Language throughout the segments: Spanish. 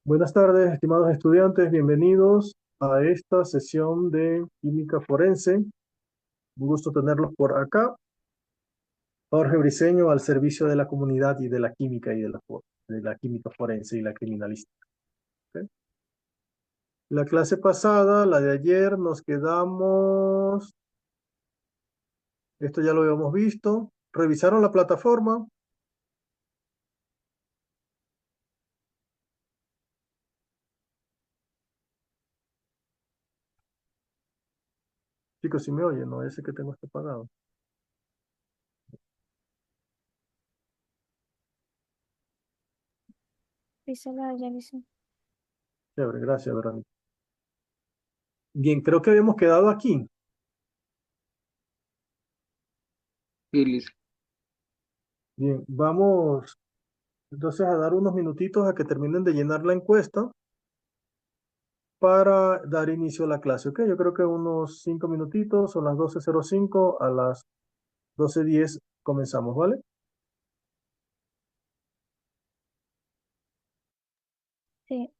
Buenas tardes, estimados estudiantes, bienvenidos a esta sesión de química forense. Un gusto tenerlos por acá. Jorge Briceño al servicio de la comunidad y de la química y de la química forense y la criminalística. ¿Ok? La clase pasada, la de ayer, nos quedamos, esto ya lo habíamos visto. ¿Revisaron la plataforma? Chicos, si me oyen, no, ese que tengo está apagado. Dísela, ya dice. Chévere, gracias, Verónica. Bien, creo que habíamos quedado aquí. Sí, listo. Bien, vamos entonces a dar unos minutitos a que terminen de llenar la encuesta para dar inicio a la clase. Ok, yo creo que unos 5 minutitos, son las 12:05, a las 12:10 comenzamos, ¿vale? Sí.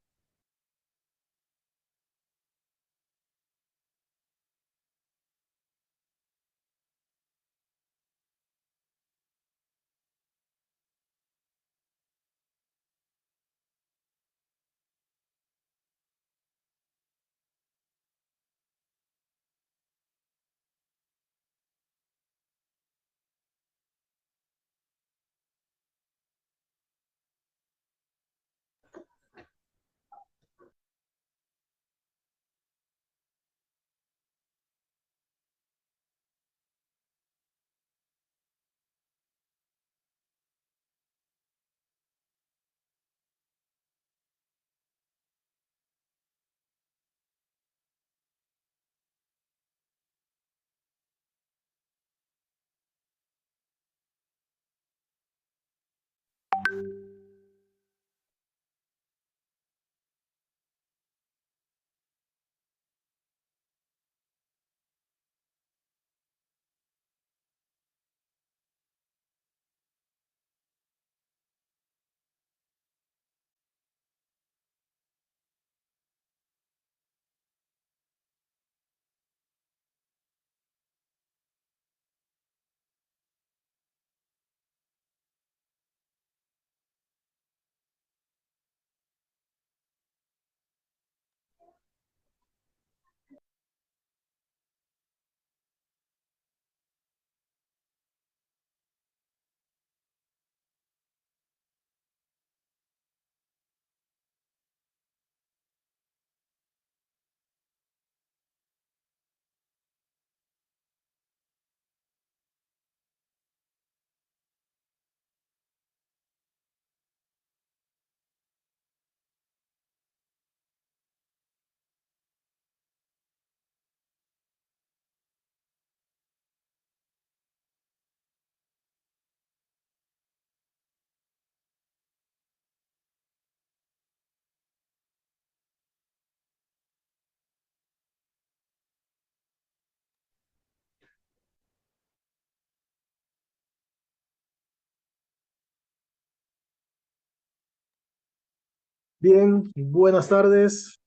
Bien, buenas tardes,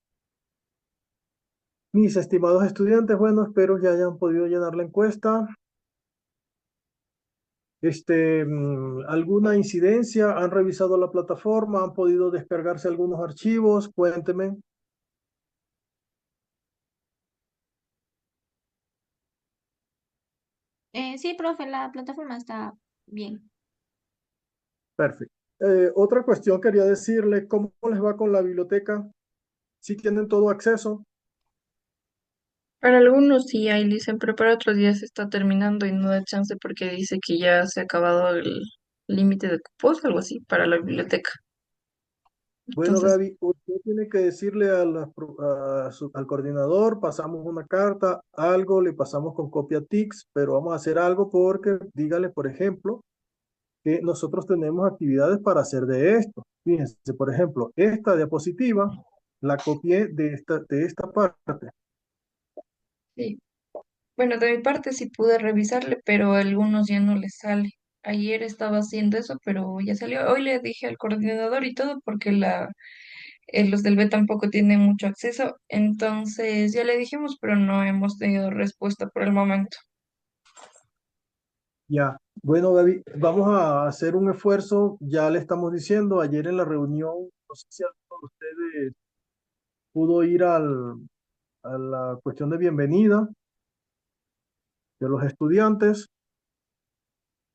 mis estimados estudiantes. Bueno, espero que hayan podido llenar la encuesta. ¿Alguna incidencia? ¿Han revisado la plataforma? ¿Han podido descargarse algunos archivos? Cuéntenme. Sí, profe, la plataforma está bien. Perfecto. Otra cuestión quería decirle, ¿cómo les va con la biblioteca? ¿Si tienen todo acceso? Para algunos sí hay dicen, pero para otros ya se está terminando y no da chance porque dice que ya se ha acabado el límite de cupos, algo así, para la biblioteca. Bueno, Entonces, Gaby, usted tiene que decirle al coordinador, pasamos una carta, algo, le pasamos con copia TICS, pero vamos a hacer algo porque dígale, por ejemplo, que nosotros tenemos actividades para hacer de esto. Fíjense, por ejemplo, esta diapositiva la copié de esta parte. sí. Bueno, de mi parte sí pude revisarle, pero a algunos ya no les sale. Ayer estaba haciendo eso, pero ya salió. Hoy le dije al coordinador y todo porque los del B tampoco tienen mucho acceso, entonces ya le dijimos, pero no hemos tenido respuesta por el momento. Ya. Bueno, Gaby, vamos a hacer un esfuerzo. Ya le estamos diciendo, ayer en la reunión, no sé si alguno de ustedes pudo ir a la cuestión de bienvenida de los estudiantes.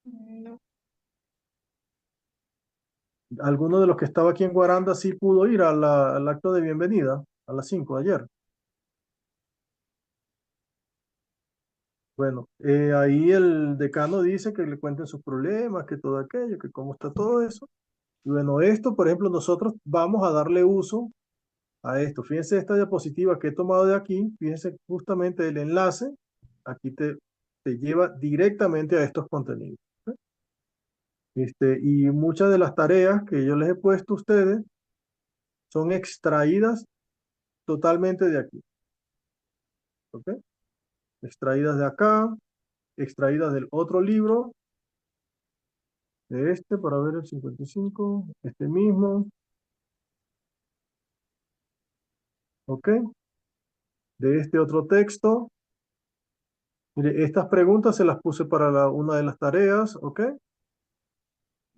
No. Alguno de los que estaba aquí en Guaranda sí pudo ir al acto de bienvenida a las 5 de ayer. Bueno, ahí el decano dice que le cuenten sus problemas, que todo aquello, que cómo está todo eso. Y bueno, esto, por ejemplo, nosotros vamos a darle uso a esto. Fíjense esta diapositiva que he tomado de aquí, fíjense justamente el enlace, aquí te lleva directamente a estos contenidos. ¿Ok? Y muchas de las tareas que yo les he puesto a ustedes son extraídas totalmente de aquí. ¿Ok? Extraídas de acá, extraídas del otro libro, de este, para ver el 55, este mismo, ¿ok? De este otro texto. Mire, estas preguntas se las puse para una de las tareas, ¿ok?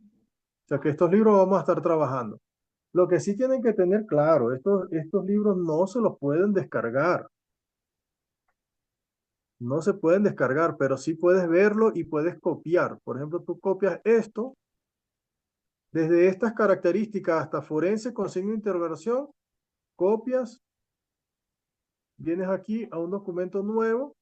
O sea que estos libros vamos a estar trabajando. Lo que sí tienen que tener claro, estos libros no se los pueden descargar. No se pueden descargar, pero sí puedes verlo y puedes copiar. Por ejemplo, tú copias esto, desde estas características hasta forense con signo de interrogación, copias, vienes aquí a un documento nuevo.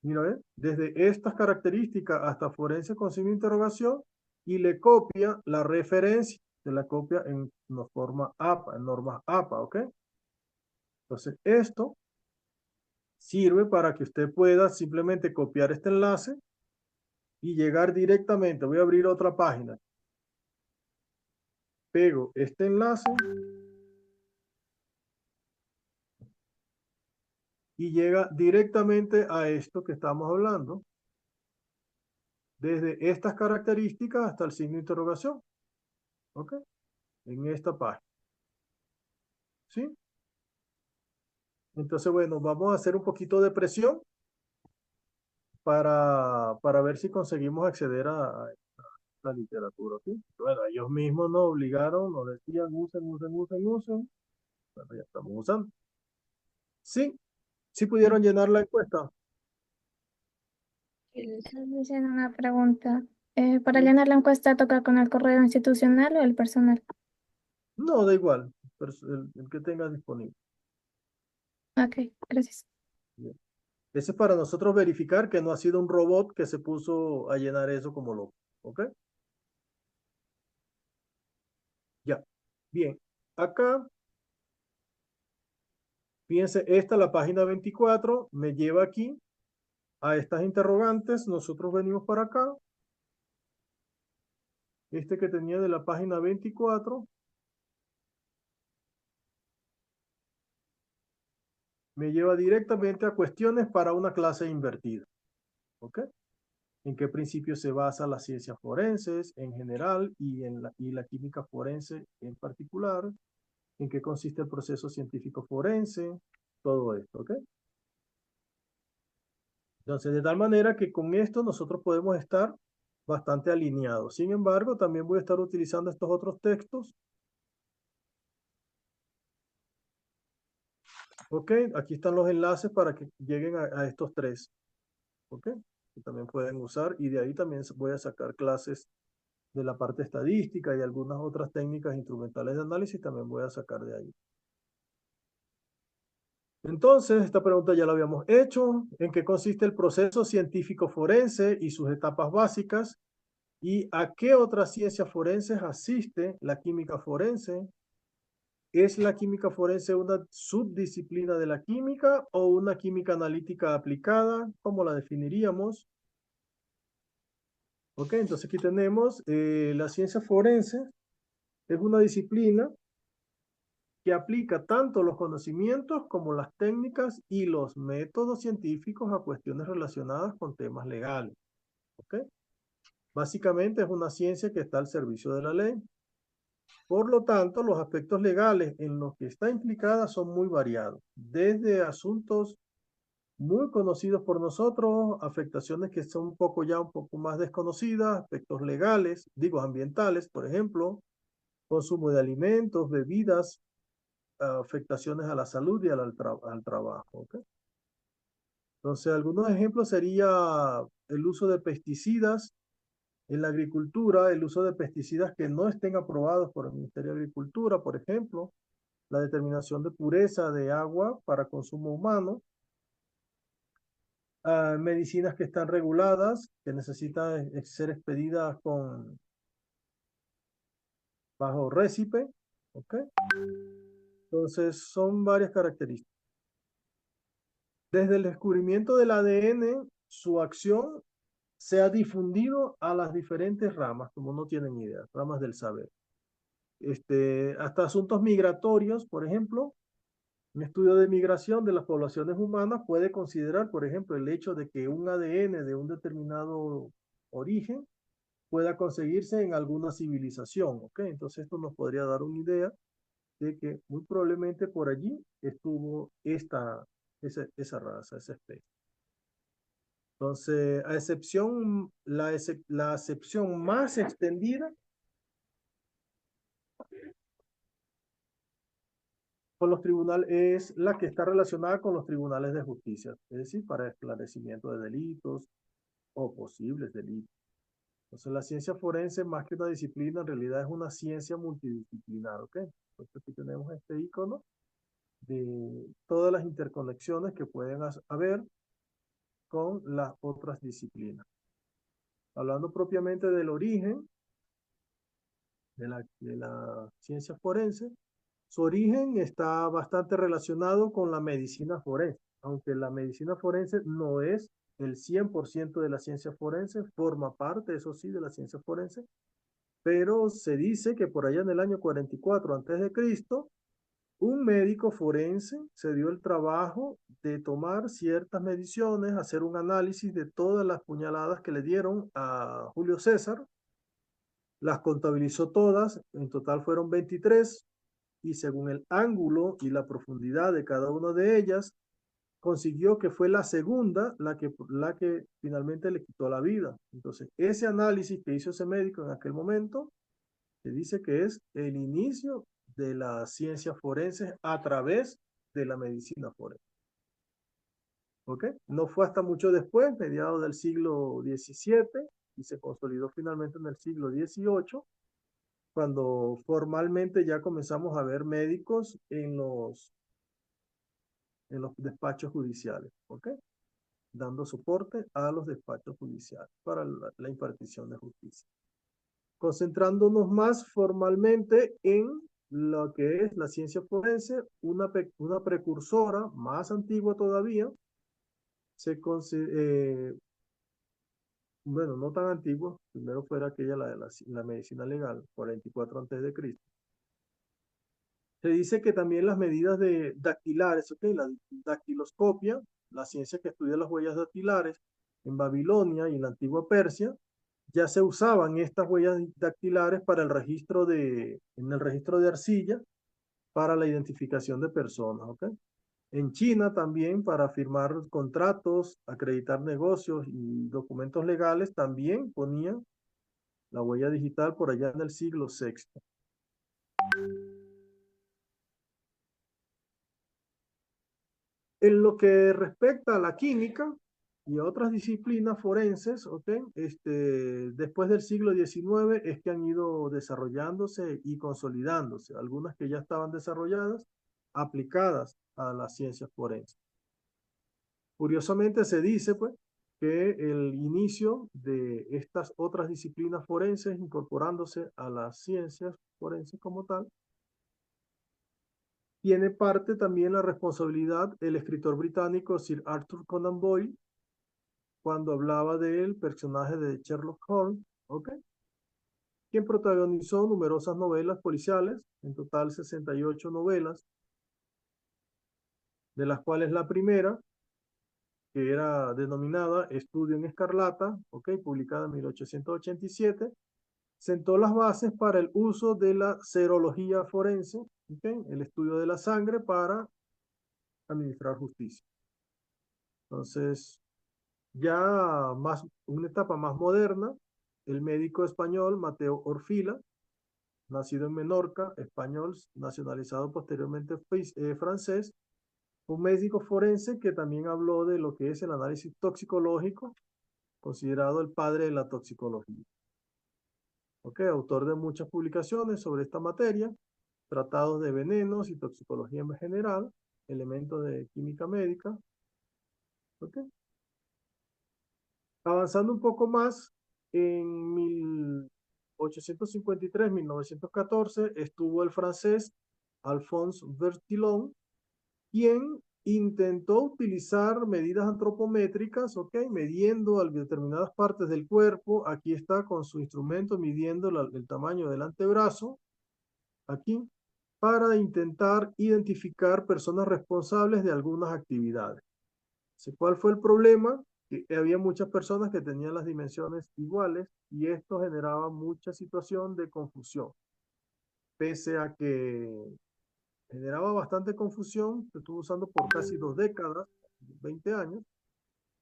Mira, ¿ves? Desde estas características hasta forense con signo de interrogación y le copia la referencia, se la copia en una forma APA, en normas APA, ¿ok? Entonces, esto sirve para que usted pueda simplemente copiar este enlace y llegar directamente. Voy a abrir otra página. Pego este enlace y llega directamente a esto que estamos hablando. Desde estas características hasta el signo de interrogación. ¿Ok? En esta página. ¿Sí? Entonces, bueno, vamos a hacer un poquito de presión para ver si conseguimos acceder a la literatura. ¿Sí? Bueno, ellos mismos nos obligaron, nos decían, usen. Bueno, ya estamos usando. Sí, sí pudieron llenar la encuesta. Me hacen una pregunta. Para Sí. llenar la encuesta, ¿toca con el correo institucional o el personal? No, da igual, pero el que tenga disponible. Ok, gracias. Bien. Ese es para nosotros verificar que no ha sido un robot que se puso a llenar eso como loco. ¿Ok? Ya. Bien. Acá, fíjense, esta, la página 24, me lleva aquí a estas interrogantes. Nosotros venimos para acá. Este que tenía de la página 24 me lleva directamente a cuestiones para una clase invertida. ¿Ok? ¿En qué principios se basa las ciencias forenses en general y la química forense en particular? ¿En qué consiste el proceso científico forense? Todo esto, ¿ok? Entonces, de tal manera que con esto nosotros podemos estar bastante alineados. Sin embargo, también voy a estar utilizando estos otros textos. ¿Ok? Aquí están los enlaces para que lleguen a estos tres. ¿Ok? Que también pueden usar y de ahí también voy a sacar clases de la parte estadística y algunas otras técnicas instrumentales de análisis también voy a sacar de ahí. Entonces, esta pregunta ya la habíamos hecho. ¿En qué consiste el proceso científico forense y sus etapas básicas? ¿Y a qué otras ciencias forenses asiste la química forense? ¿Es la química forense una subdisciplina de la química o una química analítica aplicada? ¿Cómo la definiríamos? Ok, entonces aquí tenemos la ciencia forense. Es una disciplina que aplica tanto los conocimientos como las técnicas y los métodos científicos a cuestiones relacionadas con temas legales. ¿Ok? Básicamente es una ciencia que está al servicio de la ley. Por lo tanto, los aspectos legales en los que está implicada son muy variados, desde asuntos muy conocidos por nosotros, afectaciones que son un poco más desconocidas, aspectos legales, digo ambientales, por ejemplo, consumo de alimentos, bebidas, afectaciones a la salud y al trabajo. ¿Okay? Entonces, algunos ejemplos sería el uso de pesticidas en la agricultura, el uso de pesticidas que no estén aprobados por el Ministerio de Agricultura, por ejemplo, la determinación de pureza de agua para consumo humano, medicinas que están reguladas, que necesitan ser expedidas bajo récipe, ¿ok? Entonces, son varias características. Desde el descubrimiento del ADN, su acción se ha difundido a las diferentes ramas, como no tienen idea, ramas del saber. Hasta asuntos migratorios, por ejemplo, un estudio de migración de las poblaciones humanas puede considerar, por ejemplo, el hecho de que un ADN de un determinado origen pueda conseguirse en alguna civilización, ¿ok? Entonces esto nos podría dar una idea de que muy probablemente por allí estuvo esa raza, esa especie. Entonces, a excepción, la acepción más extendida con los tribunales es la que está relacionada con los tribunales de justicia, es decir, para esclarecimiento de delitos o posibles delitos. Entonces, la ciencia forense, más que una disciplina, en realidad es una ciencia multidisciplinar, ¿ok? Entonces, aquí tenemos este icono de todas las interconexiones que pueden haber con las otras disciplinas. Hablando propiamente del origen de la ciencia forense, su origen está bastante relacionado con la medicina forense, aunque la medicina forense no es el 100% de la ciencia forense, forma parte, eso sí, de la ciencia forense, pero se dice que por allá en el año 44 antes de Cristo, un médico forense se dio el trabajo de tomar ciertas mediciones, hacer un análisis de todas las puñaladas que le dieron a Julio César, las contabilizó todas, en total fueron 23, y según el ángulo y la profundidad de cada una de ellas, consiguió que fue la segunda la que finalmente le quitó la vida. Entonces, ese análisis que hizo ese médico en aquel momento, se dice que es el inicio de la ciencia forense a través de la medicina forense. ¿Ok? No fue hasta mucho después, mediados del siglo XVII, y se consolidó finalmente en el siglo XVIII, cuando formalmente ya comenzamos a ver médicos en los despachos judiciales, ¿ok? Dando soporte a los despachos judiciales para la impartición de justicia. Concentrándonos más formalmente en lo que es la ciencia forense, una precursora más antigua todavía, bueno, no tan antigua, primero fuera aquella la de la medicina legal, 44 antes de Cristo. Se dice que también las medidas de dactilares, ¿ok? La dactiloscopia, la ciencia que estudia las huellas dactilares en Babilonia y en la antigua Persia, ya se usaban estas huellas dactilares para en el registro de arcilla para la identificación de personas, ¿ok? En China también para firmar contratos, acreditar negocios y documentos legales también ponían la huella digital por allá en el siglo VI. En lo que respecta a la química y a otras disciplinas forenses, ¿ok? Después del siglo XIX es que han ido desarrollándose y consolidándose, algunas que ya estaban desarrolladas, aplicadas a las ciencias forenses. Curiosamente se dice, pues, que el inicio de estas otras disciplinas forenses incorporándose a las ciencias forenses como tal, tiene parte también la responsabilidad el escritor británico Sir Arthur Conan Doyle cuando hablaba del personaje de Sherlock Holmes, ¿ok? Quien protagonizó numerosas novelas policiales, en total 68 novelas, de las cuales la primera, que era denominada Estudio en Escarlata, ¿ok? Publicada en 1887, sentó las bases para el uso de la serología forense, ¿ok? El estudio de la sangre para administrar justicia. Entonces, ya más, una etapa más moderna, el médico español Mateo Orfila, nacido en Menorca, español, nacionalizado posteriormente francés, un médico forense que también habló de lo que es el análisis toxicológico, considerado el padre de la toxicología. ¿Ok? Autor de muchas publicaciones sobre esta materia, tratados de venenos y toxicología en general, elementos de química médica. ¿Ok? Avanzando un poco más, en 1853-1914 estuvo el francés Alphonse Bertillon, quien intentó utilizar medidas antropométricas, ¿ok? Midiendo determinadas partes del cuerpo. Aquí está con su instrumento midiendo el tamaño del antebrazo, aquí, para intentar identificar personas responsables de algunas actividades. ¿Cuál fue el problema? Que había muchas personas que tenían las dimensiones iguales y esto generaba mucha situación de confusión. Pese a que generaba bastante confusión, se estuvo usando por casi 2 décadas, 20 años,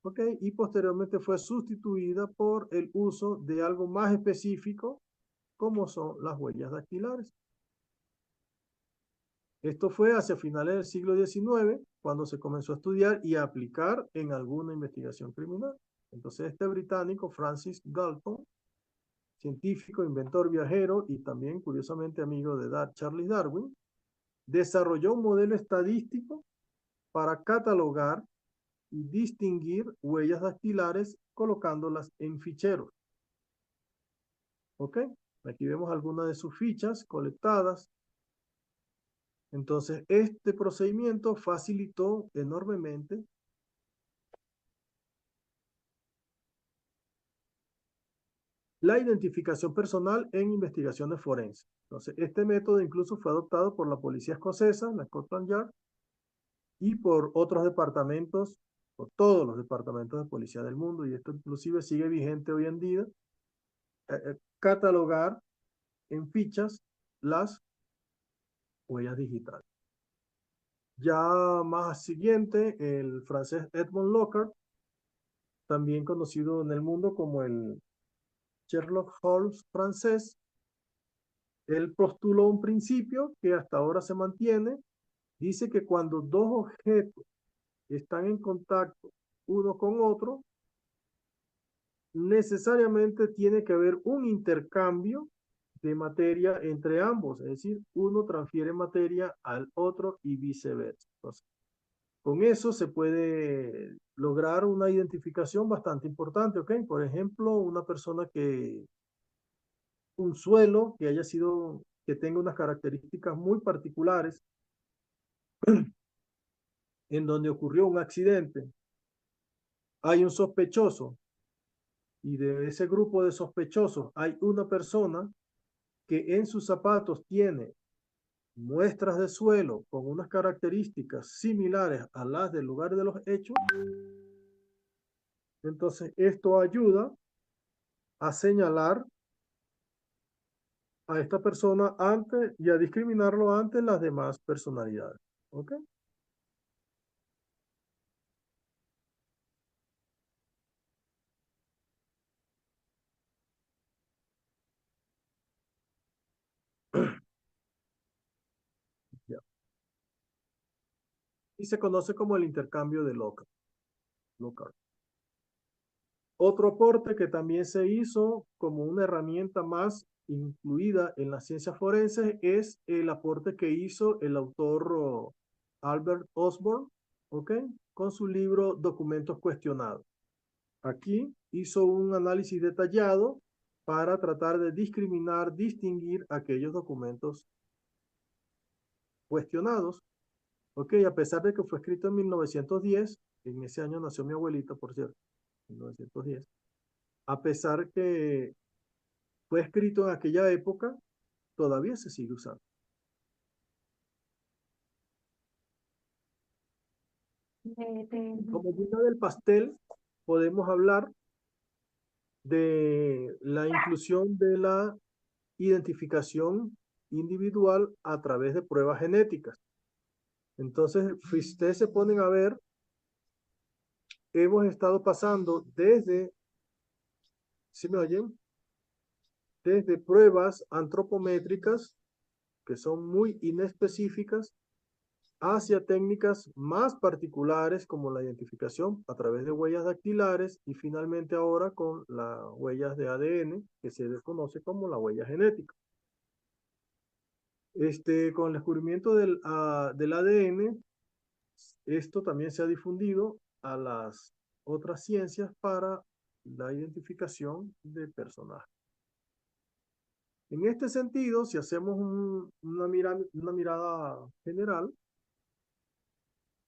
¿ok? Y posteriormente fue sustituida por el uso de algo más específico, como son las huellas dactilares. Esto fue hacia finales del siglo XIX, cuando se comenzó a estudiar y a aplicar en alguna investigación criminal. Entonces este británico, Francis Galton, científico, inventor, viajero y también curiosamente amigo de Charles Darwin, desarrolló un modelo estadístico para catalogar y distinguir huellas dactilares colocándolas en ficheros. ¿Ok? Aquí vemos algunas de sus fichas colectadas. Entonces, este procedimiento facilitó enormemente la identificación personal en investigaciones forenses. Entonces, este método incluso fue adoptado por la policía escocesa, la Scotland Yard, y por otros departamentos, por todos los departamentos de policía del mundo, y esto inclusive sigue vigente hoy en día, catalogar en fichas las huellas digitales. Ya más siguiente, el francés Edmond Locard, también conocido en el mundo como el Sherlock Holmes francés, él postuló un principio que hasta ahora se mantiene. Dice que cuando dos objetos están en contacto uno con otro, necesariamente tiene que haber un intercambio de materia entre ambos, es decir, uno transfiere materia al otro y viceversa. Entonces, con eso se puede lograr una identificación bastante importante, ¿ok? Por ejemplo, una persona un suelo que haya sido, que tenga unas características muy particulares, en donde ocurrió un accidente, hay un sospechoso, y de ese grupo de sospechosos hay una persona que en sus zapatos tiene muestras de suelo con unas características similares a las del lugar de los hechos, entonces esto ayuda a señalar a esta persona antes y a discriminarlo ante las demás personalidades. ¿Ok? Ya. Y se conoce como el intercambio de Locard. Otro aporte que también se hizo como una herramienta más incluida en las ciencias forenses es el aporte que hizo el autor Albert Osborne, ¿ok? Con su libro Documentos Cuestionados. Aquí hizo un análisis detallado para tratar de distinguir aquellos documentos cuestionados, ¿ok? A pesar de que fue escrito en 1910, en ese año nació mi abuelita, por cierto, 1910, a pesar que fue escrito en aquella época, todavía se sigue usando. Como guinda del pastel, podemos hablar de la inclusión de la identificación individual a través de pruebas genéticas. Entonces, si ustedes se ponen a ver, hemos estado pasando desde, ¿sí me oyen? Desde pruebas antropométricas, que son muy inespecíficas, hacia técnicas más particulares como la identificación a través de huellas dactilares y finalmente ahora con las huellas de ADN, que se desconoce como la huella genética. Con el descubrimiento del ADN, esto también se ha difundido a las otras ciencias para la identificación de personajes. En este sentido, si hacemos una mirada general,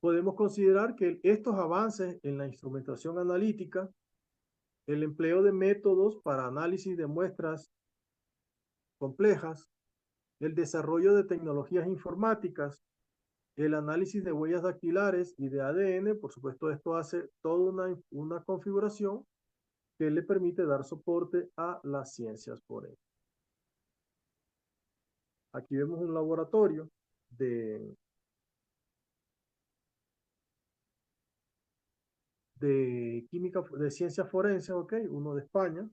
podemos considerar que estos avances en la instrumentación analítica, el empleo de métodos para análisis de muestras complejas, el desarrollo de tecnologías informáticas, el análisis de huellas dactilares y de ADN, por supuesto, esto hace toda una configuración que le permite dar soporte a las ciencias forenses. Aquí vemos un laboratorio de química, de ciencias forenses, ok, uno de España.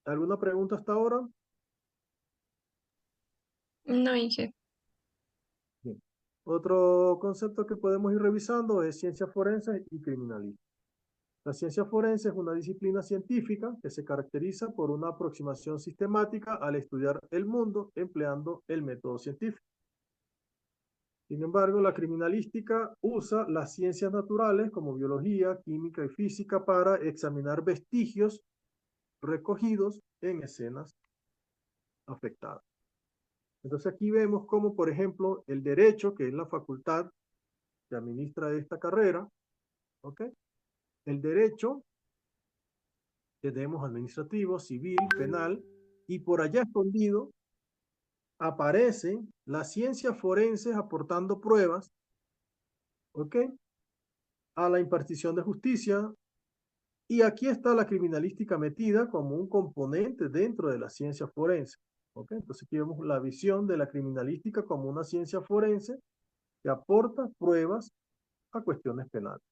¿Alguna pregunta hasta ahora? No, Inge. Bien. Otro concepto que podemos ir revisando es ciencia forense y criminalística. La ciencia forense es una disciplina científica que se caracteriza por una aproximación sistemática al estudiar el mundo empleando el método científico. Sin embargo, la criminalística usa las ciencias naturales como biología, química y física para examinar vestigios recogidos en escenas afectadas. Entonces aquí vemos cómo, por ejemplo, el derecho, que es la facultad que administra esta carrera, ¿ok? El derecho, tenemos administrativo, civil, penal, y por allá escondido aparecen las ciencias forenses aportando pruebas, ¿ok? A la impartición de justicia, y aquí está la criminalística metida como un componente dentro de la ciencia forense, ¿ok? Entonces aquí vemos la visión de la criminalística como una ciencia forense que aporta pruebas a cuestiones penales.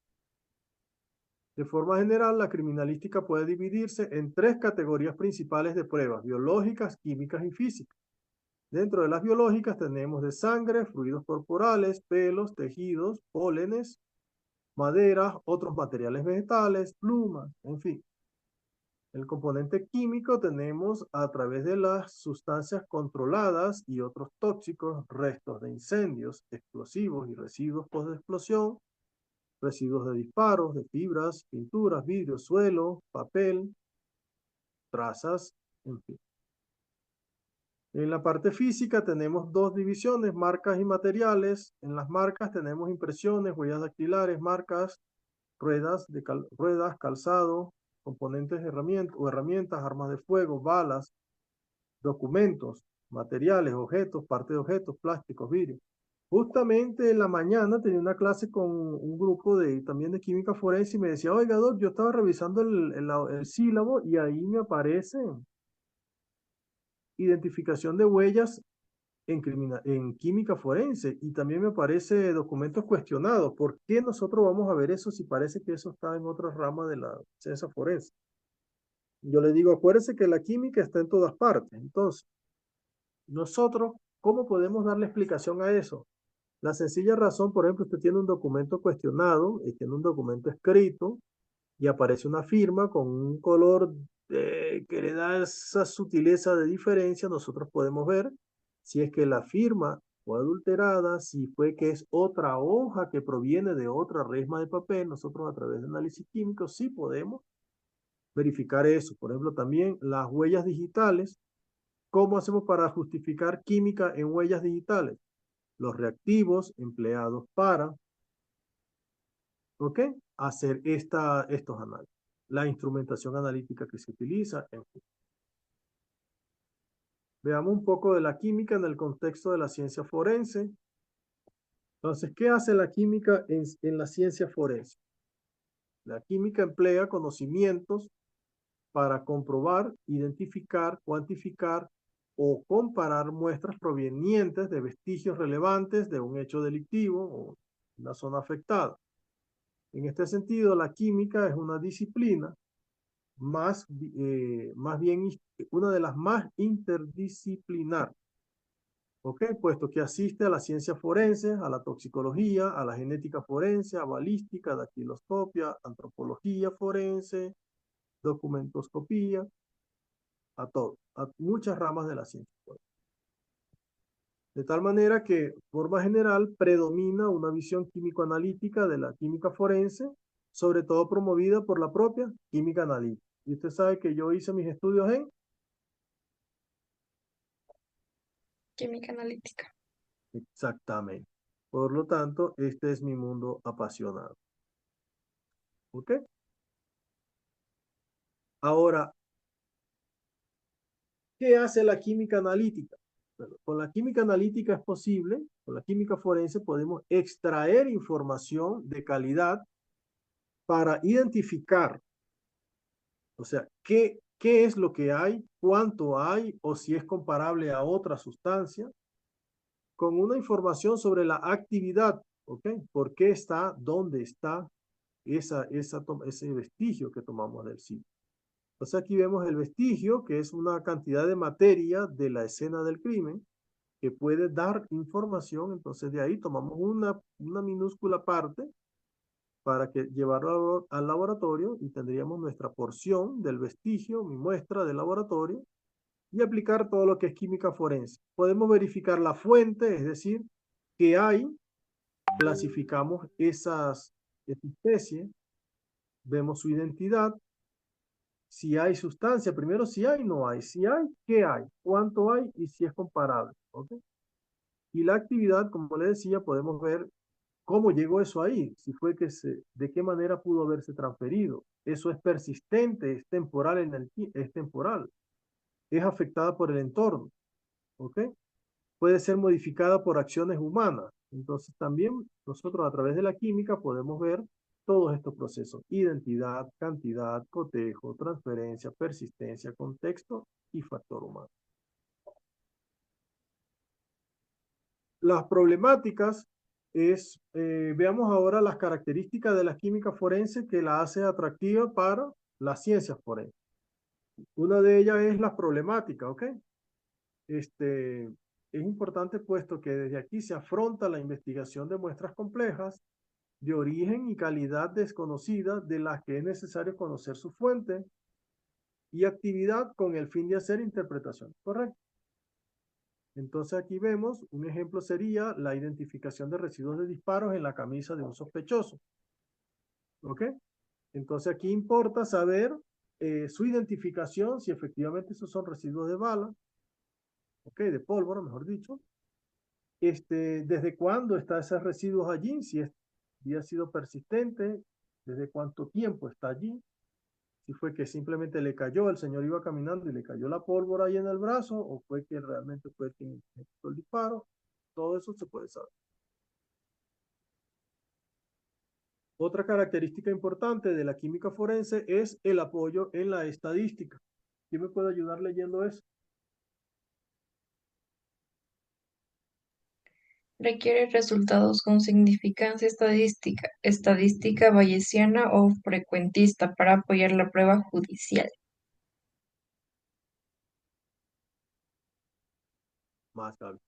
De forma general, la criminalística puede dividirse en tres categorías principales de pruebas: biológicas, químicas y físicas. Dentro de las biológicas tenemos de sangre, fluidos corporales, pelos, tejidos, pólenes, maderas, otros materiales vegetales, plumas, en fin. El componente químico tenemos a través de las sustancias controladas y otros tóxicos, restos de incendios, explosivos y residuos post-explosión, residuos de disparos, de fibras, pinturas, vidrio, suelo, papel, trazas, en fin. En la parte física tenemos dos divisiones, marcas y materiales. En las marcas tenemos impresiones, huellas dactilares, marcas, ruedas, ruedas, calzado, componentes de herramientas, armas de fuego, balas, documentos, materiales, objetos, parte de objetos, plásticos, vidrio. Justamente en la mañana tenía una clase con un grupo también de química forense y me decía, oiga, doc, yo estaba revisando el sílabo y ahí me aparece identificación de huellas en química forense y también me aparece documentos cuestionados. ¿Por qué nosotros vamos a ver eso si parece que eso está en otra rama de la ciencia forense? Yo le digo, acuérdese que la química está en todas partes. Entonces, nosotros, ¿cómo podemos darle explicación a eso? La sencilla razón, por ejemplo, usted tiene un documento cuestionado, tiene un documento escrito y aparece una firma con un color que le da esa sutileza de diferencia. Nosotros podemos ver si es que la firma fue adulterada, si fue que es otra hoja que proviene de otra resma de papel. Nosotros a través de análisis químico sí podemos verificar eso. Por ejemplo, también las huellas digitales. ¿Cómo hacemos para justificar química en huellas digitales? Los reactivos empleados para, ¿ok? Hacer estos análisis. La instrumentación analítica que se utiliza, en fin. Veamos un poco de la química en el contexto de la ciencia forense. Entonces, ¿qué hace la química en la ciencia forense? La química emplea conocimientos para comprobar, identificar, cuantificar o comparar muestras provenientes de vestigios relevantes de un hecho delictivo o una zona afectada. En este sentido, la química es una disciplina más bien una de las más interdisciplinar, ¿ok? Puesto que asiste a la ciencia forense, a la toxicología, a la genética forense, a balística, datiloscopia, antropología forense, documentoscopía, a todo, a muchas ramas de la ciencia forense. De tal manera que, forma general, predomina una visión químico-analítica de la química forense, sobre todo promovida por la propia química analítica. Y usted sabe que yo hice mis estudios en Química analítica. exactamente. Por lo tanto, este es mi mundo apasionado. ¿Ok? Ahora, ¿qué hace la química analítica? Bueno, con la química analítica es posible, con la química forense podemos extraer información de calidad para identificar, o sea, qué es lo que hay, cuánto hay, o si es comparable a otra sustancia, con una información sobre la actividad, ¿ok? ¿Por qué está, dónde está ese vestigio que tomamos del sitio? Entonces aquí vemos el vestigio, que es una cantidad de materia de la escena del crimen, que puede dar información. Entonces de ahí tomamos una minúscula parte para que llevarlo al laboratorio y tendríamos nuestra porción del vestigio, mi muestra del laboratorio, y aplicar todo lo que es química forense. Podemos verificar la fuente, es decir, qué hay, clasificamos esa especie, vemos su identidad, si hay sustancia, primero si hay, no hay, si hay, qué hay, cuánto hay y si es comparable. ¿Okay? Y la actividad, como le decía, podemos ver cómo llegó eso ahí, si fue de qué manera pudo haberse transferido. Eso es persistente, es temporal es temporal, es afectada por el entorno. ¿Ok? Puede ser modificada por acciones humanas. Entonces también nosotros a través de la química podemos ver todos estos procesos: identidad, cantidad, cotejo, transferencia, persistencia, contexto y factor humano. Las problemáticas veamos ahora las características de la química forense que la hace atractiva para las ciencias forenses. Una de ellas es las problemáticas, ¿ok? Es importante puesto que desde aquí se afronta la investigación de muestras complejas de origen y calidad desconocida de las que es necesario conocer su fuente y actividad con el fin de hacer interpretación correcta. Entonces aquí vemos, un ejemplo sería la identificación de residuos de disparos en la camisa de un sospechoso. ¿Ok? Entonces aquí importa saber su identificación, si efectivamente esos son residuos de bala, ¿ok? De pólvora, mejor dicho. ¿Desde cuándo está esos residuos allí? Si ha sido persistente, ¿desde cuánto tiempo está allí? Si fue que simplemente le cayó, el señor iba caminando y le cayó la pólvora ahí en el brazo, o fue que realmente fue quien ejecutó el disparo. Todo eso se puede saber. Otra característica importante de la química forense es el apoyo en la estadística. ¿Quién me puede ayudar leyendo eso? Requiere resultados con significancia estadística, estadística bayesiana o frecuentista para apoyar la prueba judicial. Más, Gaby.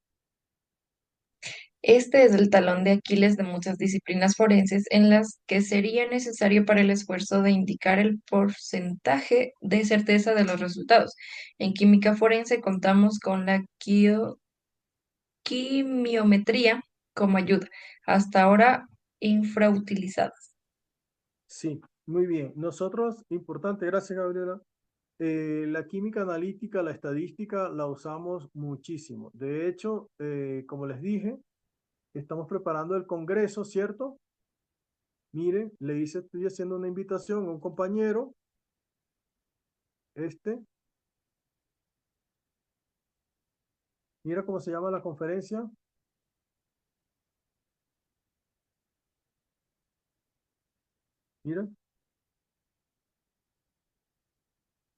Este es el talón de Aquiles de muchas disciplinas forenses en las que sería necesario para el esfuerzo de indicar el porcentaje de certeza de los resultados. En química forense contamos con la quimiometría como ayuda, hasta ahora infrautilizadas. Sí, muy bien. Nosotros, importante, gracias Gabriela. La química analítica, la estadística, la usamos muchísimo. De hecho, como les dije, estamos preparando el congreso, ¿cierto? Mire, estoy haciendo una invitación a un compañero, mira cómo se llama la conferencia. Mira,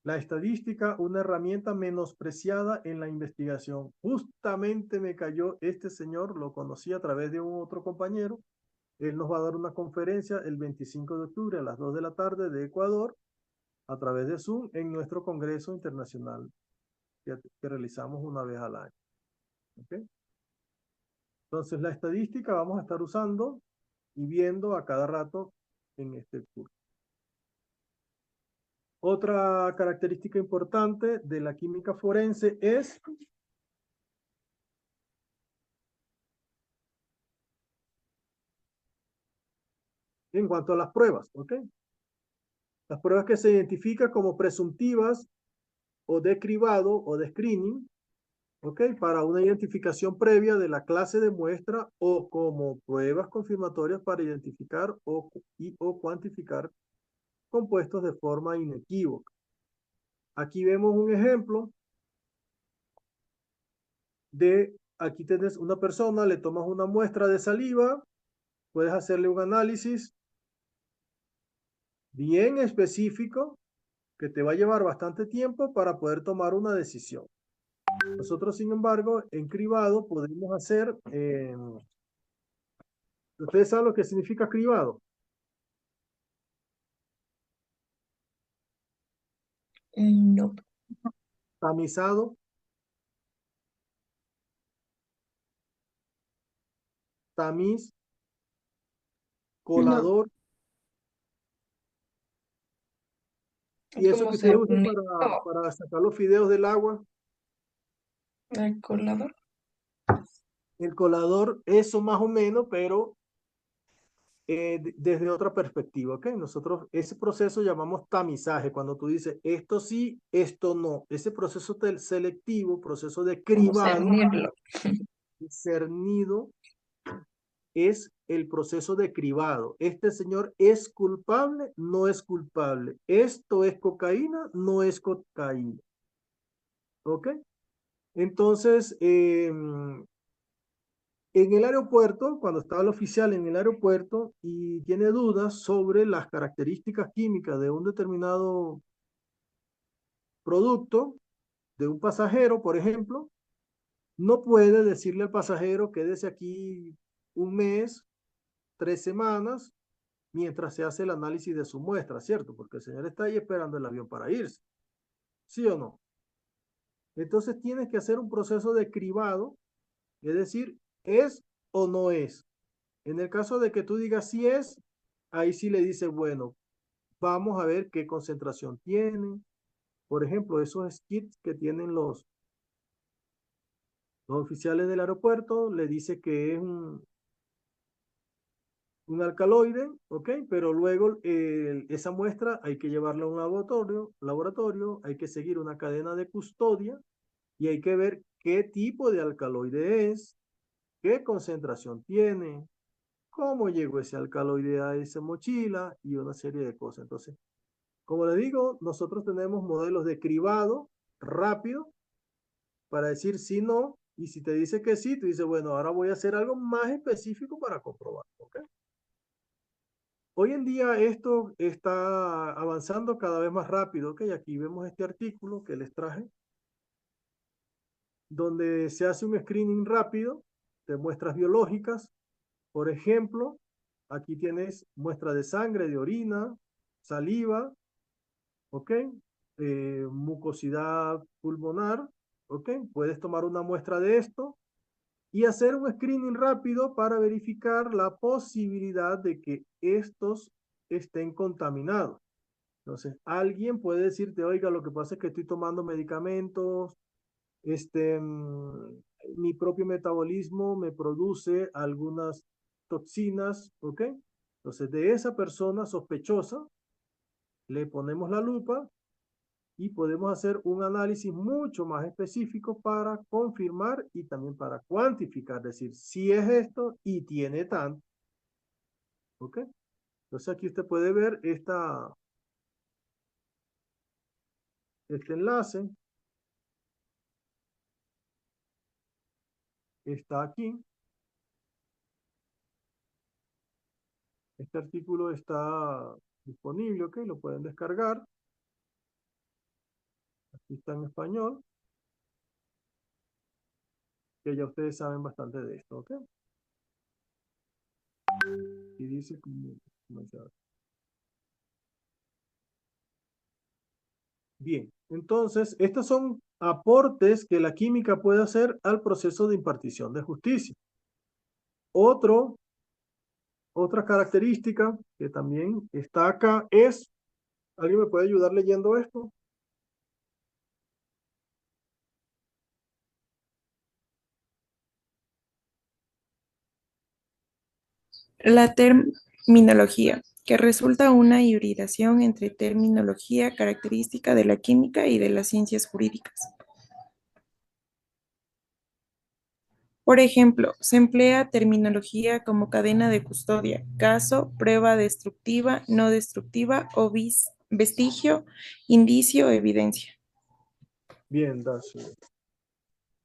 La estadística, una herramienta menospreciada en la investigación. Justamente me cayó este señor, lo conocí a través de un otro compañero. Él nos va a dar una conferencia el 25 de octubre a las 2 de la tarde de Ecuador, a través de Zoom, en nuestro Congreso Internacional que realizamos una vez al año. ¿Okay? Entonces, la estadística vamos a estar usando y viendo a cada rato en este curso. Otra característica importante de la química forense es en cuanto a las pruebas, ¿ok? Las pruebas que se identifican como presuntivas o de cribado o de screening, ¿ok? Para una identificación previa de la clase de muestra o como pruebas confirmatorias para identificar o cuantificar compuestos de forma inequívoca. Aquí vemos un ejemplo de, aquí tienes una persona, le tomas una muestra de saliva, puedes hacerle un análisis bien específico que te va a llevar bastante tiempo para poder tomar una decisión. Nosotros, sin embargo, en cribado podemos hacer, ¿ustedes saben lo que significa cribado? No. Tamizado, tamiz, No, colador, y Es eso como que ustedes usan cernito para sacar los fideos del agua, al colador. el colador, eso más o menos, pero desde otra perspectiva, ¿ok? Nosotros ese proceso llamamos tamizaje, cuando tú dices esto sí, esto no. Ese proceso selectivo, proceso de Como cribado, cernirlo. cernido, es el proceso de cribado. Este señor es culpable, no es culpable. Esto es cocaína, no es cocaína. ¿Ok? Entonces, en el aeropuerto, cuando estaba el oficial en el aeropuerto y tiene dudas sobre las características químicas de un determinado producto, de un pasajero, por ejemplo, no puede decirle al pasajero quédese aquí un mes, 3 semanas, mientras se hace el análisis de su muestra, ¿cierto? Porque el señor está ahí esperando el avión para irse, ¿sí o no? Entonces tienes que hacer un proceso de cribado, es decir, ¿es o no es? En el caso de que tú digas sí es, ahí sí le dices, bueno, vamos a ver qué concentración tiene. Por ejemplo, esos kits que tienen los oficiales del aeropuerto, le dice que es un alcaloide, ¿ok? Pero luego esa muestra hay que llevarla a un laboratorio, hay que seguir una cadena de custodia y hay que ver qué tipo de alcaloide es, qué concentración tiene, cómo llegó ese alcaloide a esa mochila y una serie de cosas. Entonces, como les digo, nosotros tenemos modelos de cribado rápido para decir sí, no, y si te dice que sí, tú dices, bueno, ahora voy a hacer algo más específico para comprobar, ¿ok? Hoy en día esto está avanzando cada vez más rápido, ¿ok? Aquí vemos este artículo que les traje, donde se hace un screening rápido de muestras biológicas. Por ejemplo, aquí tienes muestra de sangre, de orina, saliva, ¿ok? Mucosidad pulmonar, ¿ok? Puedes tomar una muestra de esto y hacer un screening rápido para verificar la posibilidad de que estos estén contaminados. Entonces, alguien puede decirte, oiga, lo que pasa es que estoy tomando medicamentos, mi propio metabolismo me produce algunas toxinas, ¿ok? Entonces, de esa persona sospechosa, le ponemos la lupa y podemos hacer un análisis mucho más específico para confirmar y también para cuantificar, decir, si es esto y tiene tanto, ¿ok? Entonces, aquí usted puede ver este enlace, está aquí. Este artículo está disponible, ¿ok? Lo pueden descargar. Aquí está en español, que ya ustedes saben bastante de esto, ¿ok? Y dice como ya. Bien, entonces, estos son aportes que la química puede hacer al proceso de impartición de justicia. Otra característica que también está acá es, ¿alguien me puede ayudar leyendo esto? La terminología, que resulta una hibridación entre terminología característica de la química y de las ciencias jurídicas. Por ejemplo, se emplea terminología como cadena de custodia, caso, prueba destructiva, no destructiva o vestigio, indicio, evidencia. Bien, Dacio.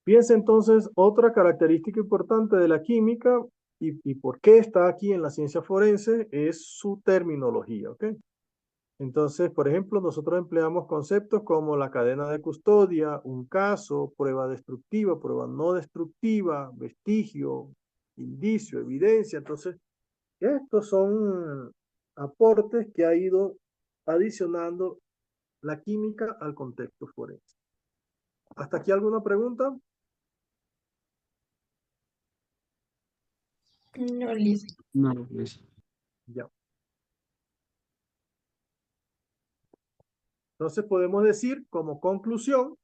Piensa entonces otra característica importante de la química y por qué está aquí en la ciencia forense es su terminología, ¿ok? Entonces, por ejemplo, nosotros empleamos conceptos como la cadena de custodia, un caso, prueba destructiva, prueba no destructiva, vestigio, indicio, evidencia. Entonces, estos son aportes que ha ido adicionando la química al contexto forense. ¿Hasta aquí alguna pregunta? No, Liz. No, Liz. Ya. Entonces podemos decir como conclusión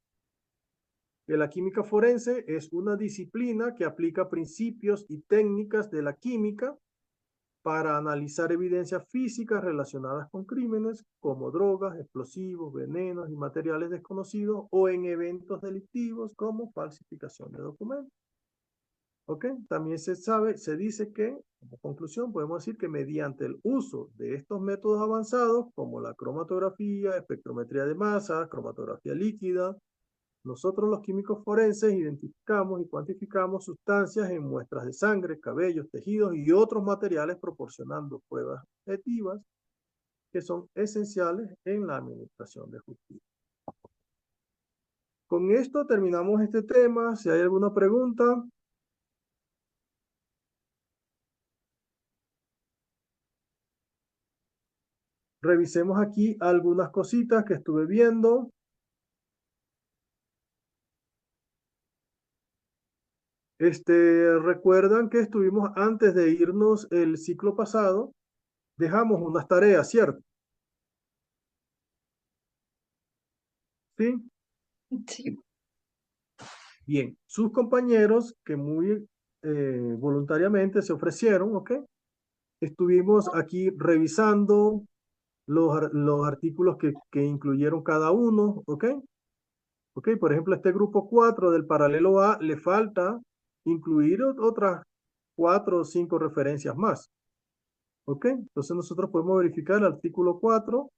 que la química forense es una disciplina que aplica principios y técnicas de la química para analizar evidencias físicas relacionadas con crímenes como drogas, explosivos, venenos y materiales desconocidos o en eventos delictivos como falsificación de documentos. ¿Ok? También se dice que, como conclusión, podemos decir que mediante el uso de estos métodos avanzados, como la cromatografía, espectrometría de masa, cromatografía líquida, nosotros los químicos forenses identificamos y cuantificamos sustancias en muestras de sangre, cabellos, tejidos y otros materiales proporcionando pruebas objetivas que son esenciales en la administración de justicia. Con esto terminamos este tema. Si hay alguna pregunta. Revisemos aquí algunas cositas que estuve viendo. Recuerdan que estuvimos antes de irnos el ciclo pasado, dejamos unas tareas, ¿cierto? ¿Sí? Sí. Bien, sus compañeros que muy voluntariamente se ofrecieron, ¿ok? Estuvimos aquí revisando los artículos que incluyeron cada uno, ¿ok? Ok, por ejemplo, este grupo 4 del paralelo A le falta incluir otras 4 o 5 referencias más. ¿Ok? Entonces nosotros podemos verificar el artículo 4.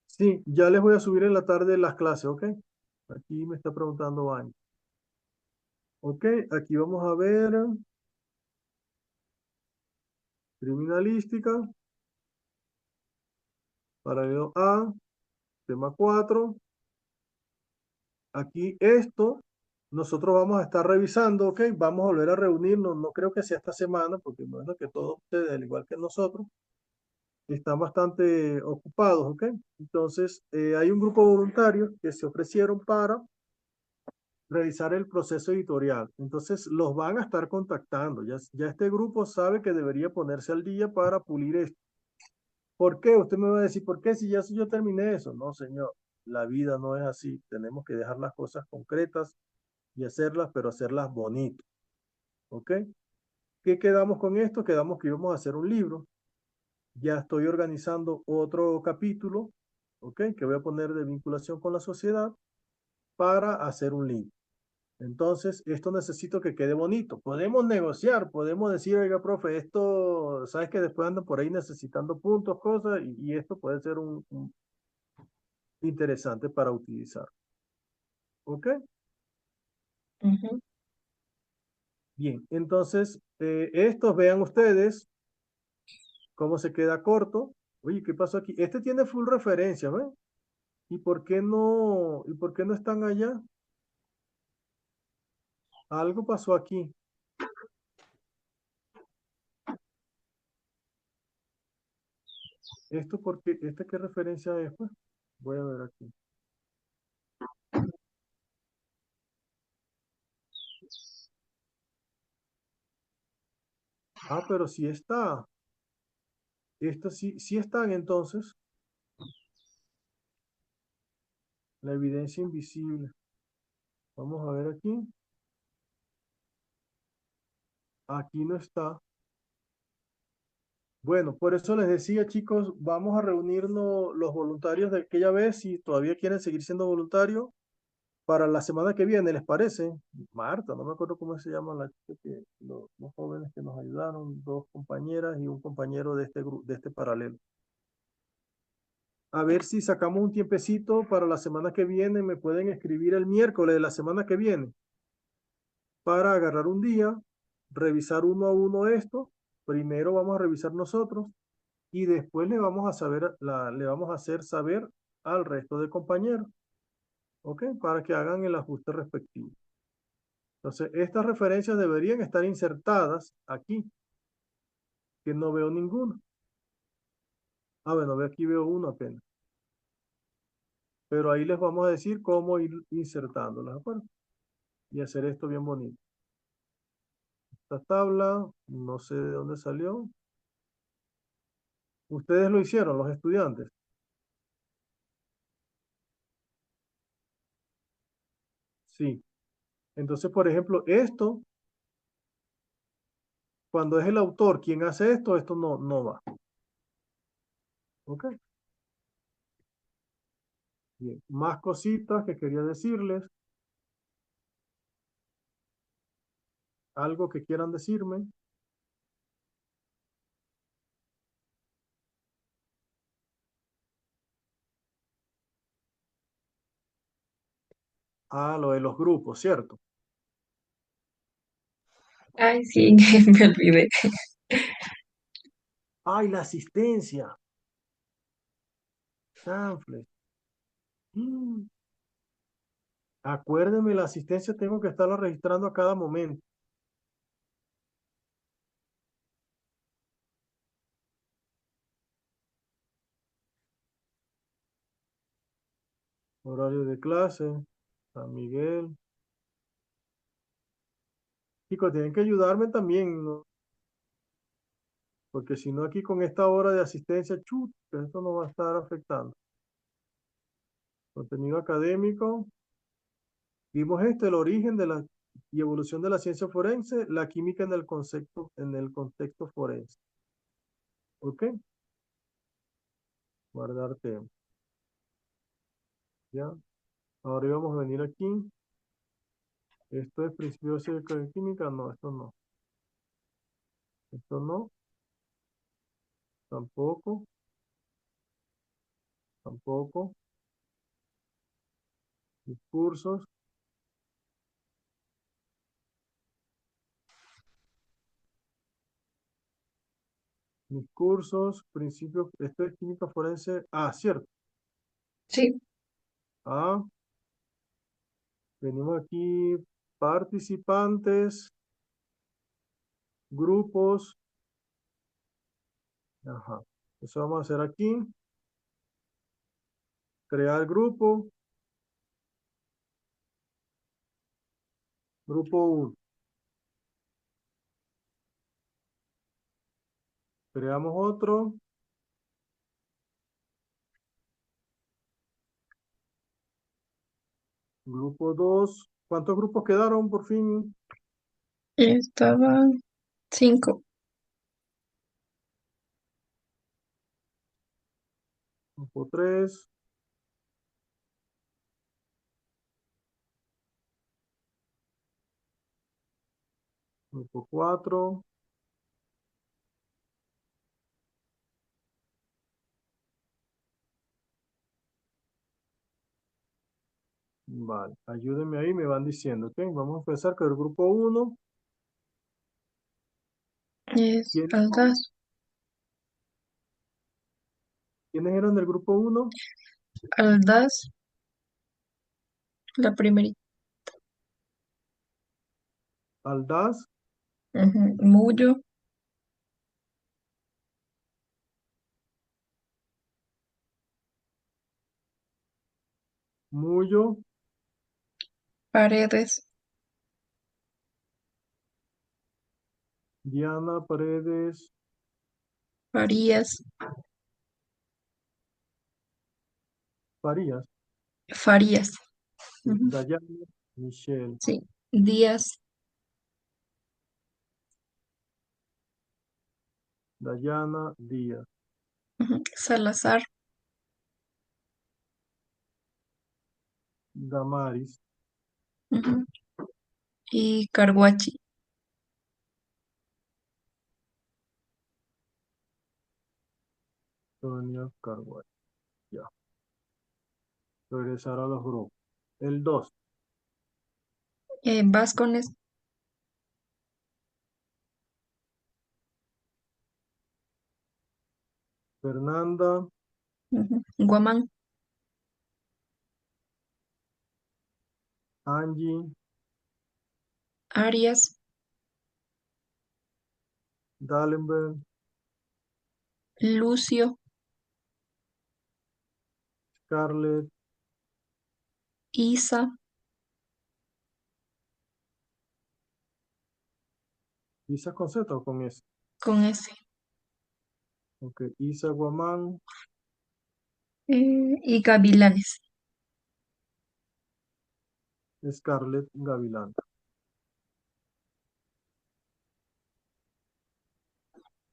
Sí, ya les voy a subir en la tarde las clases, ¿ok? Aquí me está preguntando Vani. Ok, aquí vamos a ver criminalística, paralelo A, tema 4. Aquí esto, nosotros vamos a estar revisando, ¿ok? Vamos a volver a reunirnos, no creo que sea esta semana, porque bueno, que todos ustedes, al igual que nosotros, están bastante ocupados, ¿ok? Entonces, hay un grupo de voluntarios que se ofrecieron para realizar el proceso editorial. Entonces, los van a estar contactando. Ya este grupo sabe que debería ponerse al día para pulir esto. ¿Por qué? Usted me va a decir, ¿por qué si ya yo terminé eso? No, señor, la vida no es así. Tenemos que dejar las cosas concretas y hacerlas, pero hacerlas bonitas. ¿Ok? ¿Qué quedamos con esto? Quedamos que íbamos a hacer un libro. Ya estoy organizando otro capítulo, ¿ok? Que voy a poner de vinculación con la sociedad para hacer un libro. Entonces, esto necesito que quede bonito. Podemos negociar, podemos decir, oiga, profe, esto, sabes que después andan por ahí necesitando puntos, cosas, y esto puede ser un interesante para utilizar. ¿Ok? Ujú. Bien, entonces, estos vean ustedes, ¿Cómo se queda corto? Oye, ¿qué pasó aquí? Este tiene full referencia, ¿ves? ¿Y por qué no están allá? Algo pasó aquí. ¿Esto por qué? ¿Este qué referencia es, pues? Voy a ver aquí. Ah, pero sí está. Estos sí están entonces. La evidencia invisible. Vamos a ver aquí. Aquí no está. Bueno, por eso les decía, chicos, vamos a reunirnos los voluntarios de aquella vez, si todavía quieren seguir siendo voluntarios, para la semana que viene, ¿les parece? Marta, no me acuerdo cómo se llama la chica los jóvenes que nos ayudaron, dos compañeras y un compañero de este grupo, de este paralelo. A ver si sacamos un tiempecito para la semana que viene, me pueden escribir el miércoles de la semana que viene para agarrar un día, revisar uno a uno esto. Primero vamos a revisar nosotros y después le vamos a hacer saber al resto de compañeros, ¿ok? Para que hagan el ajuste respectivo. Entonces, estas referencias deberían estar insertadas aquí, que no veo ninguno. Ah, bueno, aquí veo uno apenas. Pero ahí les vamos a decir cómo ir insertándolas, ¿de acuerdo? Y hacer esto bien bonito. Esta tabla, no sé de dónde salió. Ustedes lo hicieron, los estudiantes. Sí. Entonces, por ejemplo, esto, cuando es el autor quien hace esto, esto no va. ¿Ok? Bien. Más cositas que quería decirles. Algo que quieran decirme. Ah, lo de los grupos, ¿cierto? Ay, sí, me olvidé. Ay, la asistencia. Chanfle. Mm. Acuérdenme, la asistencia tengo que estarla registrando a cada momento. Horario de clase, San Miguel. Chicos, tienen que ayudarme también, ¿no? Porque si no aquí con esta hora de asistencia, chut, esto no va a estar afectando. Contenido académico. Vimos el origen y evolución de la ciencia forense, la química en el contexto forense. ¿Ok? Guardar tema. ¿Ya? Ahora íbamos a venir aquí. Esto es principio básico de química. No, esto no. Esto no. Tampoco. Tampoco. Discursos. Discursos. Principios. Esto es química forense. Ah, cierto. Sí, Ah. Venimos aquí. Participantes. Grupos. Ajá. Eso vamos a hacer aquí. Crear grupo. Grupo 1. Creamos otro. Grupo 2. ¿Cuántos grupos quedaron por fin? estaban 5. Grupo 3. Grupo 4. Vale, ayúdenme ahí, me van diciendo, ¿ok? Vamos a empezar con el grupo 1. Es ¿Quién? al gas. ¿Quiénes eran del grupo 1? Aldaz, la primerita. Aldaz, Mullo, Mullo, Paredes, Diana Paredes, Farías, Farías, Farías. Ujú, Dayana, Michelle, sí. Díaz, Dayana, Díaz, Salazar, Damaris, ujú, y Carguachi. Sonia, Carguay. Ya. Regresar a los grupos. El 2, Vázquez, Fernanda, Guamán, Angie, Arias, Dallenberg, Lucio, Scarlett, Isa, Isa con Z o con S. con S, Ok, Isa Guamán, y Gavilanes. Scarlett Gavilán.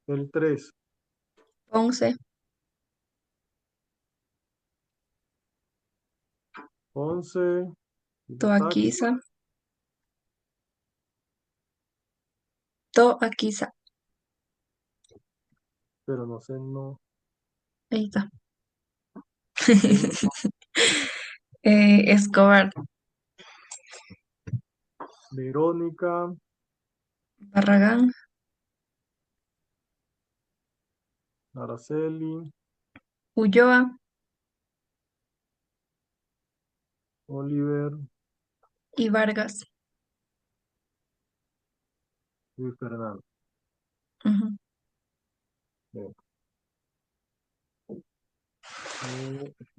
El 3, Ponce, Ponce, Taki, Toaquiza, Toaquiza. pero no sé, no. Ahí está. Emma, Escobar, Verónica, Barragán, Araceli, Ulloa, Oliver, y Vargas. Luis Fernando. Ujú. Bien.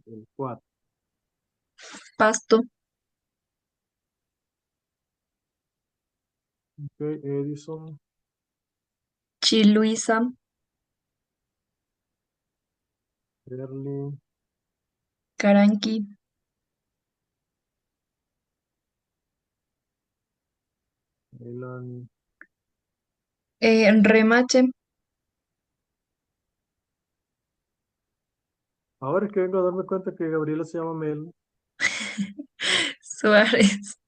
El 4, Pasto, ok, Edison, Chiluisa, Erly, Caranqui, Melanie. Remache, Ahora es que vengo a darme cuenta que Gabriela se llama Mel. Suárez.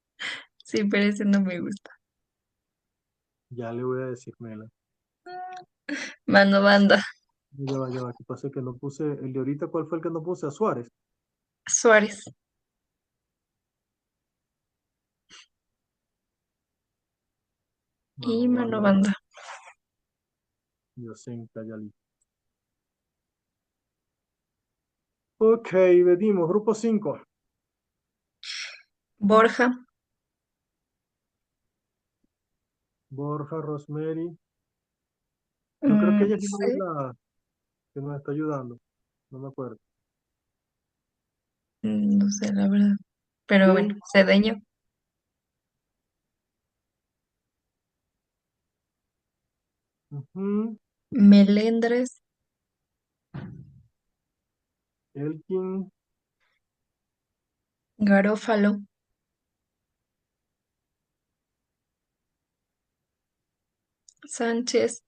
Sí, pero ese no me gusta. Ya le voy a decir Mela. Mano Banda, Ya va. ¿Qué pasa? Que no puse el de ahorita. ¿Cuál fue el que no puse? A Suárez. Suárez. Y Mano Mano Banda, Banda. Yosenka Yali. Ok, venimos. Grupo 5. Borja, Borja, Rosemary. Yo creo que ella es una de sí, las que nos está ayudando. No me acuerdo. no sé la verdad. Pero bueno, Sí. Cedeño, Ujú. Melendres, Elkin, Garófalo, Sánchez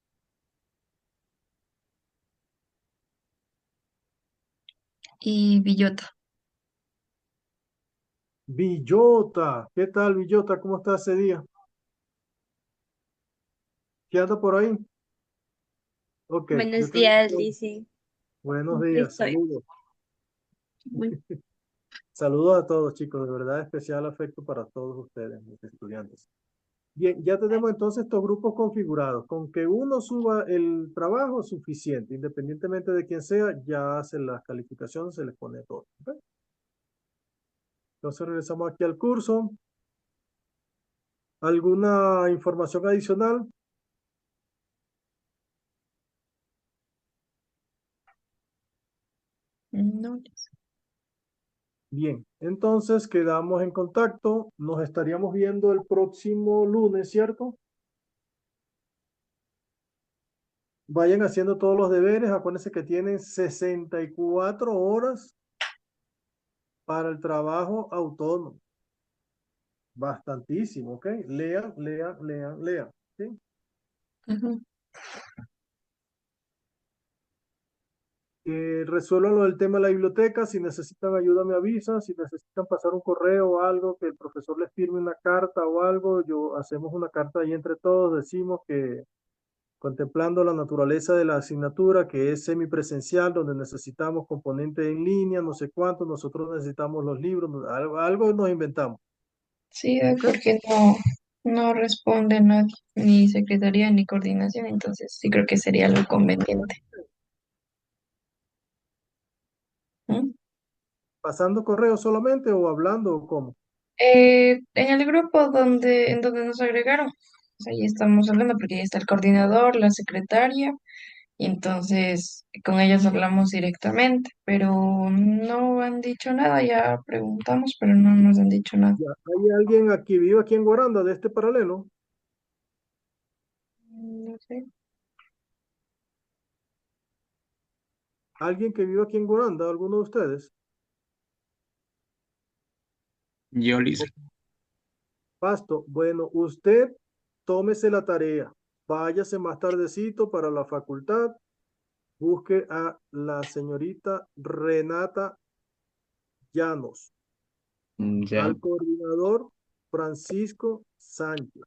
y Villota. Villota. ¿Qué tal, Villota? ¿Cómo está ese día? ¿Qué anda por ahí? Ok, yo Buenos creo días, que... Lizzy. Buenos Aquí días, estoy. saludos. Muy- Saludos a todos, chicos. De verdad, especial afecto para todos ustedes, mis estudiantes. Bien, ya tenemos entonces estos grupos configurados. Con que uno suba el trabajo es suficiente, independientemente de quién sea, ya hacen las calificaciones, se les pone todo. ¿Ok? Entonces regresamos aquí al curso. ¿Alguna información adicional? No. Bien, entonces quedamos en contacto. Nos estaríamos viendo el próximo lunes, ¿cierto? Vayan haciendo todos los deberes. Acuérdense que tienen 64 horas para el trabajo autónomo. Bastantísimo, ¿ok? Lean, lean, lean, lean. ¿Sí? Ujú. Resuelvan lo del tema de la biblioteca. Si necesitan ayuda, me avisan. Si necesitan pasar un correo o algo, que el profesor les firme una carta o algo, hacemos una carta ahí entre todos. Decimos que contemplando la naturaleza de la asignatura, que es semipresencial, donde necesitamos componentes en línea, no sé cuánto, nosotros necesitamos los libros, algo nos inventamos. Sí, ¿Ok? porque no responde nadie, ni secretaría ni coordinación, entonces sí creo que sería lo conveniente. ¿Mm? ¿Pasando correo solamente o hablando o cómo? En el grupo en donde nos agregaron, pues ahí estamos hablando porque ahí está el coordinador, la secretaria, y entonces con ellos hablamos directamente, pero no han dicho nada, ya preguntamos, pero no nos han dicho nada. Ya, ¿hay alguien aquí, vive aquí en Guaranda, de este paralelo? No sé. ¿Alguien que vive aquí en Guaranda, alguno de ustedes? Yo, Lisa. Pasto, bueno, usted tómese la tarea, váyase más tardecito para la facultad, busque a la señorita Renata Llanos, Ya. al coordinador Francisco Sánchez.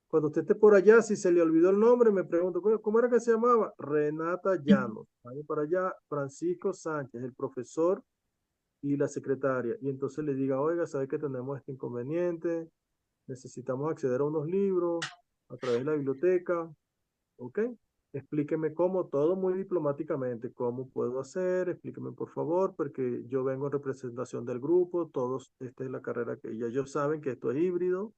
Cuando usted esté por allá, si se le olvidó el nombre, me pregunto, ¿cómo era que se llamaba? Renata Llanos. Vaya para allá, Francisco Sánchez, el profesor y la secretaria. Y entonces le diga, oiga, ¿sabe que tenemos este inconveniente? Necesitamos acceder a unos libros a través de la biblioteca. ¿Ok? Explíqueme cómo, todo muy diplomáticamente, cómo puedo hacer, explíqueme por favor, porque yo vengo en representación del grupo, todos, esta es la carrera que ya ellos saben que esto es híbrido,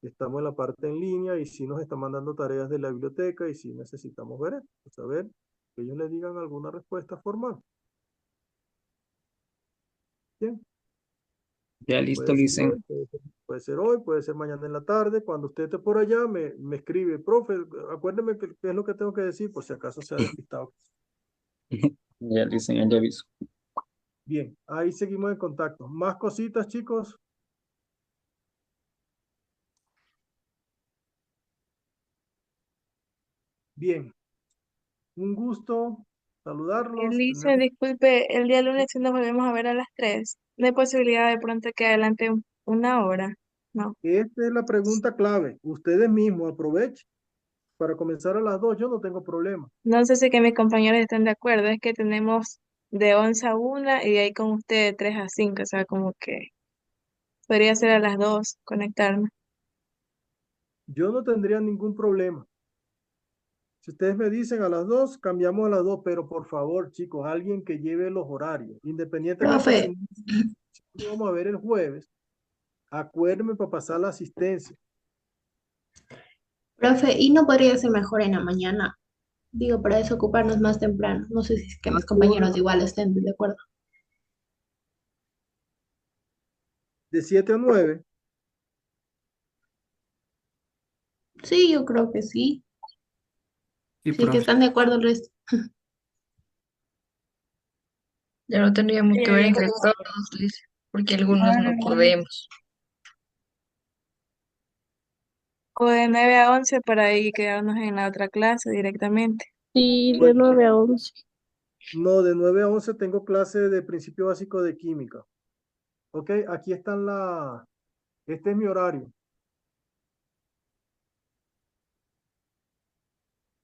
estamos en la parte en línea y si nos están mandando tareas de la biblioteca y si necesitamos ver esto, saber que ellos le digan alguna respuesta formal. Bien, Ya listo, puede ser Lisa. hoy, puede ser hoy, puede ser mañana en la tarde, cuando usted esté por allá, me escribe, profe, acuérdeme qué es lo que tengo que decir, por si acaso se ha despistado. Ya, Lisa, ya le aviso. Bien, ahí seguimos en contacto. Más cositas, chicos. Bien, un gusto saludarlos. Elisa, disculpe, el día lunes sí nos volvemos a ver a las 3. No hay posibilidad de pronto que adelante una hora. No. Esta es la pregunta clave. Ustedes mismos aprovechen para comenzar a las 2. Yo no tengo problema. No sé si que mis compañeros están de acuerdo. Es que tenemos de 11 a 1 y de ahí con usted de 3 a 5. O sea, como que podría ser a las 2 conectarme. Yo no tendría ningún problema. Si ustedes me dicen a las 2, cambiamos a las 2, pero por favor, chicos, alguien que lleve los horarios. Independientemente Profe, si no vamos a ver el jueves, acuérdenme para pasar la asistencia. profe, ¿y no podría ser mejor en la mañana? Digo, para desocuparnos más temprano. No sé si es que ¿A mis qué hora? compañeros igual estén de acuerdo. De 7 a 9. Sí, yo creo que sí. Sí, Si es que profe. están de acuerdo el resto. Ya lo tendríamos que ver Eh, entre todos, Liz, porque algunos no podemos. O de 9 a 11 para ahí quedarnos en la otra clase directamente. Sí, de Bueno, 9 a 11. no, de 9 a 11 tengo clase de principio básico de química. Ok, aquí están este es mi horario.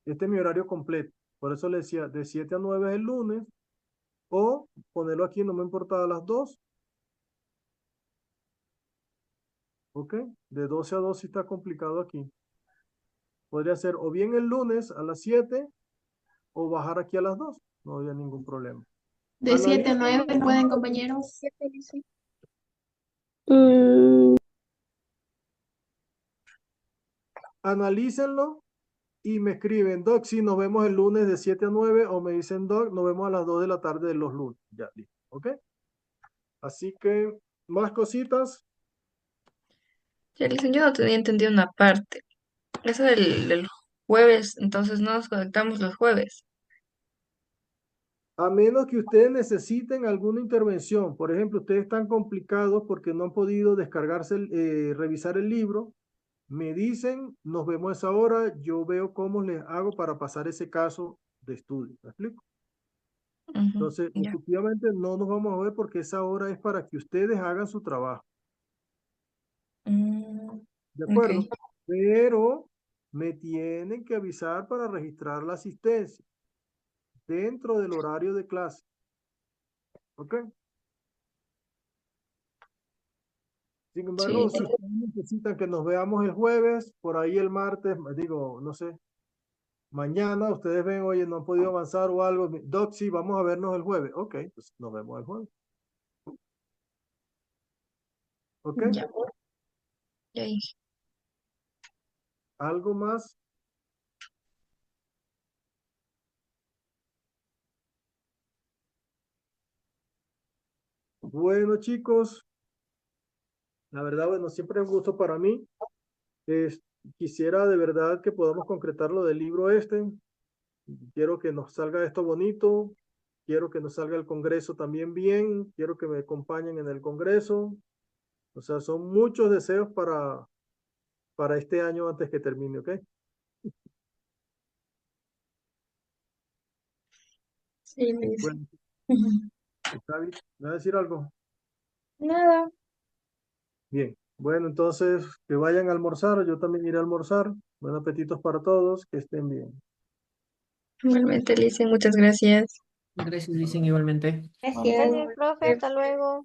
Este es mi horario completo. Por eso le decía, de 7 a 9 es el lunes, o ponerlo aquí, no me importa a las 2. ¿Ok? De 12 a 2 sí está complicado aquí. Podría ser o bien el lunes a las 7 o bajar aquí a las 2. No había ningún problema. De 7 a Analícenlo, 9 pueden, compañeros. analícenlo y me escriben, Doc, si nos vemos el lunes de 7 a 9 o me dicen, Doc, nos vemos a las 2 de la tarde de los lunes. Ya, listo. ¿Ok? Así que, más cositas. Ya, listo, yo no tenía entendido una parte. Eso del jueves, entonces no nos conectamos los jueves. A menos que ustedes necesiten alguna intervención. Por ejemplo, ustedes están complicados porque no han podido descargarse, revisar el libro. Me dicen, nos vemos a esa hora, yo veo cómo les hago para pasar ese caso de estudio. ¿Me explico? Ujú, Entonces, ya. efectivamente, no nos vamos a ver porque esa hora es para que ustedes hagan su trabajo. Mm, ¿De ok. acuerdo? Pero me tienen que avisar para registrar la asistencia dentro del horario de clase. ¿Ok? Sin Sí, embargo, si ustedes necesitan que nos veamos el jueves, por ahí el martes, digo, no sé, mañana ustedes ven, oye, no han podido avanzar o algo, Doc, sí, vamos a vernos el jueves. Ok, pues nos vemos el jueves. ¿Ok? ya, ya dije. ¿Algo más? Bueno, chicos, la verdad, bueno, siempre es un gusto para mí. Es- Quisiera de verdad que podamos concretar lo del libro este. Quiero que nos salga esto bonito. Quiero que nos salga el Congreso también bien. Quiero que me acompañen en el Congreso. O sea, son muchos deseos para este año antes que termine, ¿ok? Sí, listo. Bueno, Ujú. Gaby, ¿me va a decir algo? Nada. Bien. Bueno, entonces que vayan a almorzar. Yo también iré a almorzar. Buen apetitos para todos. Que estén bien. Igualmente, Alicia, muchas gracias. Gracias, dicen igualmente. Gracias, profe. Hasta luego.